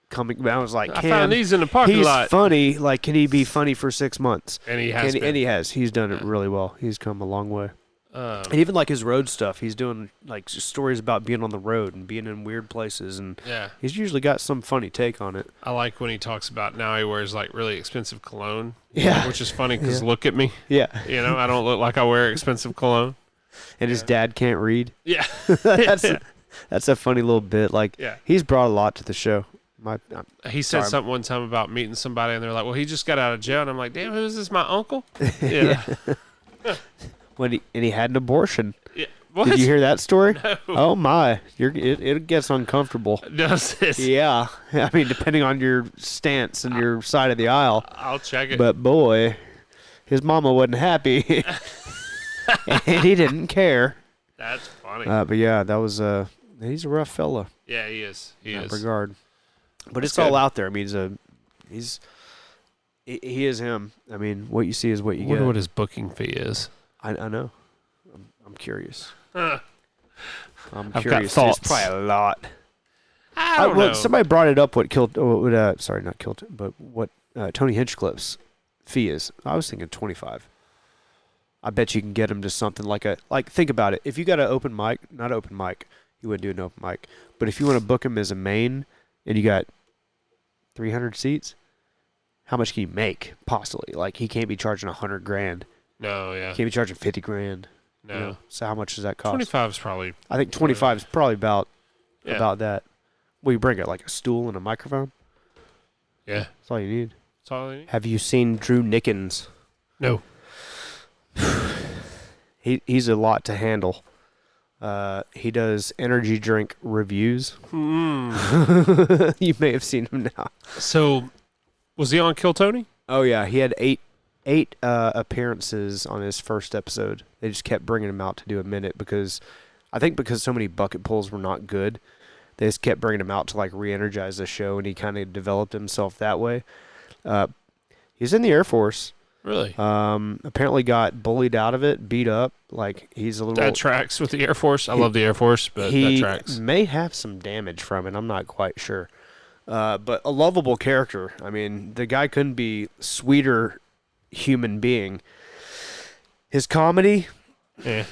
coming. I was like, I found these in the parking lot. He's funny. Like, can he be funny for 6 months? And he has. And he has. He's done it really well. He's come a long way. And even like his road stuff, he's doing like stories about being on the road and being in weird places, and he's usually got some funny take on it. I like when he talks about now he wears like really expensive cologne, which is funny because look at me, I don't look like I wear expensive cologne, and his dad can't read. Yeah, that's a funny little bit. Like he's brought a lot to the show. He said something one time about meeting somebody, and they're like, "Well, he just got out of jail," and I'm like, "Damn, who is this? My uncle?" Yeah. He had an abortion. Yeah. What? Did you hear that story? No. Oh my, it gets uncomfortable. Does it? Yeah, I mean, depending on your stance and your side of the aisle. I'll check it. But boy, his mama wasn't happy, and he didn't care. That's funny. But yeah, that was he's a rough fella. Yeah, he is. He is. In that regard. But That's it's good. all out there. I mean, he is him. I mean, what you see is what you I wonder get. what his booking fee is. I know. I'm curious. I've curious. got thoughts. It's probably a lot. I don't know. Somebody brought it up. What Tony Hinchcliffe's fee is. I was thinking 25. I bet you can get him to something like think about it. If you got an open mic, not open mic, you wouldn't do an open mic. But if you want to book him as a main, and you got 300 seats, how much can you make possibly? Like he can't be charging $100,000. No, yeah. Can't be charging $50,000. No. So how much does that cost? 25 is probably. I think 25 is probably about that. Well, you bring it like a stool and a microphone. Yeah. That's all you need. That's all I need. Have you seen Drew Nickens? No. He's a lot to handle. He does energy drink reviews. You may have seen him now. So, was he on Kill Tony? Oh yeah, he had eight appearances on his first episode. They just kept bringing him out to do a minute because so many bucket pulls were not good, they just kept bringing him out to like re-energize the show, and he kind of developed himself that way. He's in the Air Force. Really? Apparently got bullied out of it, beat up. Like he's a little. That tracks with the Air Force. I love the Air Force, but that tracks. He may have some damage from it. I'm not quite sure. But a lovable character. I mean, the guy couldn't be sweeter human being. His comedy. Yeah.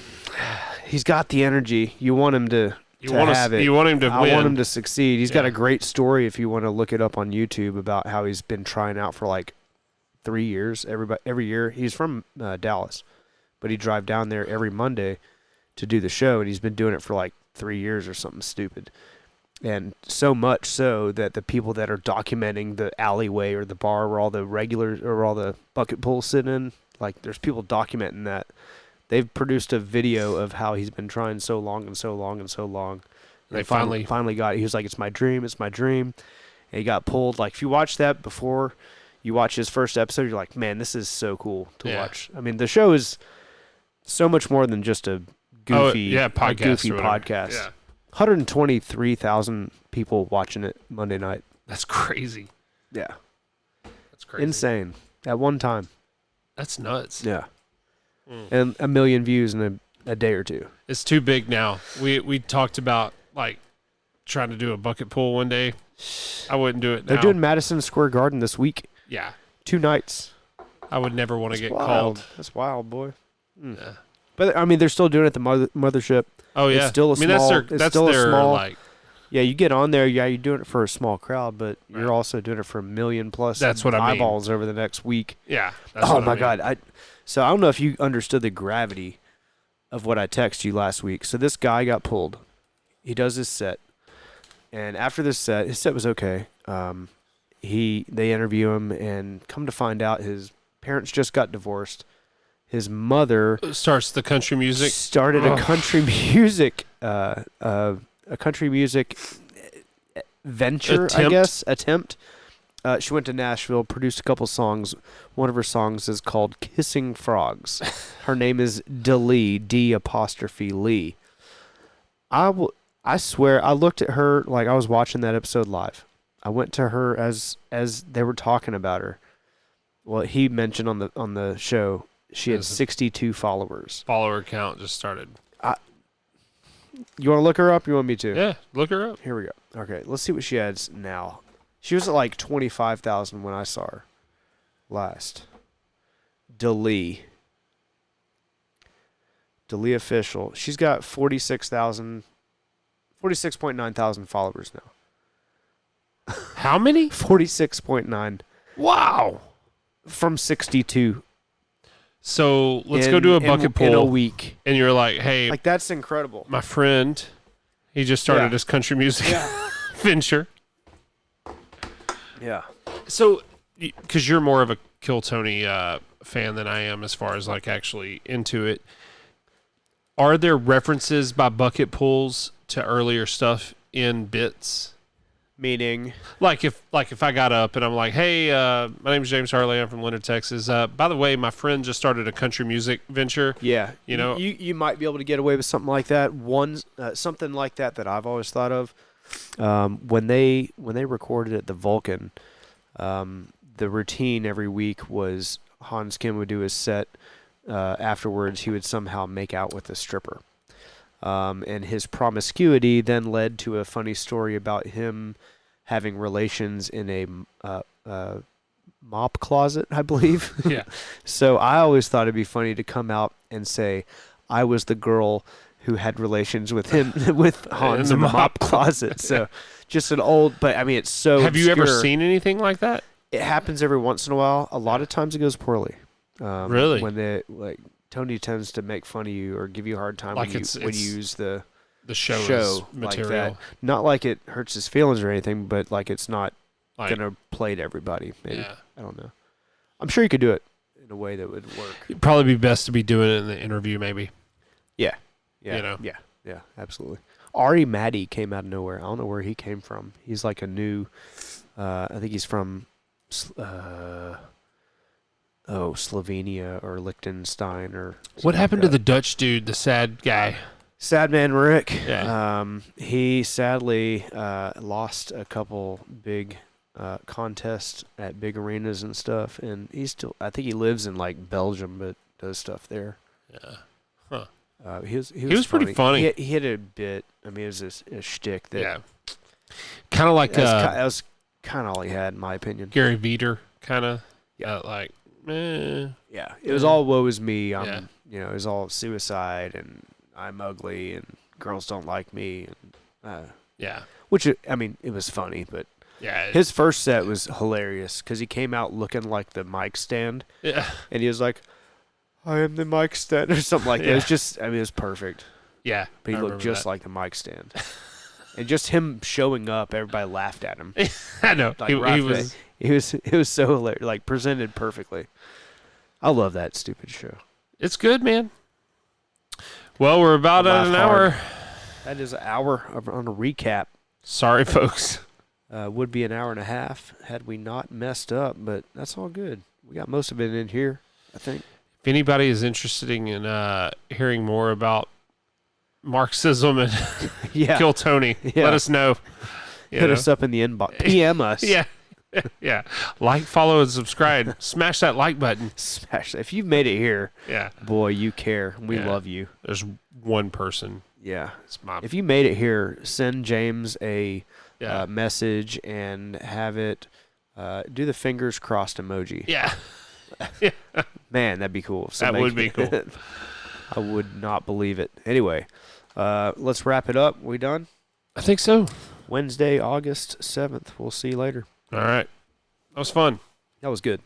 He's got the energy. You want him to have it. You want him to win. I want him to succeed. He's got a great story if you want to look it up on YouTube about how he's been trying out for like 3 years. Every year. He's from Dallas, but he drive down there every Monday to do the show, and he's been doing it for like 3 years or something stupid. And so much so that the people that are documenting the alleyway or the bar where all the regulars or all the bucket pulls sit in, like there's people documenting that. They've produced a video of how he's been trying so long and so long and so long. And they finally got it. He was like, it's my dream. And he got pulled. Like if you watch that before you watch his first episode, you're like, man, this is so cool to watch. I mean, the show is so much more than just a goofy, podcast, goofy or whatever. podcast. Yeah. 123,000 people watching it Monday night. That's crazy. Yeah. That's crazy. Insane. At one time. That's nuts. Yeah. And 1 million views in a day or two. It's too big now. We talked about like trying to do a bucket pool one day. I wouldn't do it now. They're doing Madison Square Garden this week. Yeah. 2 nights. I would never want to get wild. called. That's wild, boy. Yeah. But I mean, they're still doing it at the mothership. Oh yeah. It's still a small. That's their like. Yeah, you get on there. Yeah, you're doing it for a small crowd, but you're also doing it for 1 million plus. That's what I mean. Eyeballs over the next week. Yeah. That's oh my God! So I don't know if you understood the gravity of what I texted you last week. So this guy got pulled. He does his set, and after this set, his set was okay. They interview him, and come to find out, his parents just got divorced. His mother starts the country music. Started a country music, a country music venture, attempt. She went to Nashville, produced a couple songs. One of her songs is called "Kissing Frogs." Her name is D'Lee, D''Lee. I swear, I looked at her like I was watching that episode live. I went to her as they were talking about her. Well, he mentioned on the show she had 62 followers. Follower count just started. You want to look her up? You want me to? Yeah, look her up. Here we go. Okay, let's see what she has now. She was at like 25,000 when I saw her last. D'Lee official. She's got 46.9 thousand followers now. How many? 46.9. Wow. From 62. So let's go do a bucket pool in a week. And you're like, hey, like that's incredible. My friend, he just started his country music venture. Yeah. So, because you're more of a Kill Tony fan than I am, as far as like actually into it, are there references by bucket pools to earlier stuff in bits? Meaning, like if I got up and I'm like, hey, my name is James Harley. I'm from Leonard, Texas. By the way, my friend just started a country music venture. Yeah, you know, you might be able to get away with something like that. Something like that I've always thought of. When they recorded at the Vulcan, the routine every week was Hans Kim would do his set. Afterwards, he would somehow make out with a stripper. And his promiscuity then led to a funny story about him having relations in a mop closet, I believe. Yeah. So I always thought it'd be funny to come out and say, I was the girl who had relations with him, with Hans in the mop closet. So just an old, but I mean, it's so Have you obscure. ever seen anything like that? It happens every once in a while. A lot of times it goes poorly. Really? When Tony tends to make fun of you or give you a hard time like when you use the show material. Like that. Not like it hurts his feelings or anything, but like it's not going to play to everybody. Maybe. Yeah. I don't know. I'm sure you could do it in a way that would work. It'd probably be best to be doing it in the interview, maybe. Yeah. Yeah. You know? Yeah, absolutely. Ari Maddie came out of nowhere. I don't know where he came from. He's like a new, I think he's from Slovenia or Liechtenstein or what happened to the Dutch dude, the sad guy? Sad Man Rick. Yeah. He sadly lost a couple big contests at big arenas and stuff, and I think he lives in like Belgium, but does stuff there. Yeah. Huh. He was pretty funny. He had a bit. I mean, it was a shtick that kind of like that was kind of all he had, in my opinion. Gary Veter, kind of. Yeah. Yeah. It was all woe is me. It was all suicide and I'm ugly and girls don't like me. And, Which, I mean, it was funny, but his first set was hilarious because he came out looking like the mic stand. Yeah. And he was like, I am the mic stand or something like that. It was just, I mean, it was perfect. Yeah. But he looked just like the mic stand. And just him showing up, everybody laughed at him. I know. Like it was so hilarious, like presented perfectly. I love that stupid show. It's good, man. Well, we're about at an hour. That is an hour on a recap. Sorry, folks. Would be an hour and a half had we not messed up, but that's all good. We got most of it in here, I think. If anybody is interested in hearing more about Marxism and Yeah. kill Tony. Yeah. Let us know. Hit us up in the inbox. PM us. Yeah. Yeah. Like, follow, and subscribe. Smash that like button. Smash. If you've made it here, Yeah. boy, you care. We Yeah. love you. There's one person. Yeah. It's my. If you made it here, send James a Yeah. message and have it do the fingers crossed emoji. Yeah. Man, that'd be cool. That would be cool. I would not believe it. Anyway, let's wrap it up. We done? I think so. Wednesday, August 7th. We'll see you later. All right. That was fun. That was good.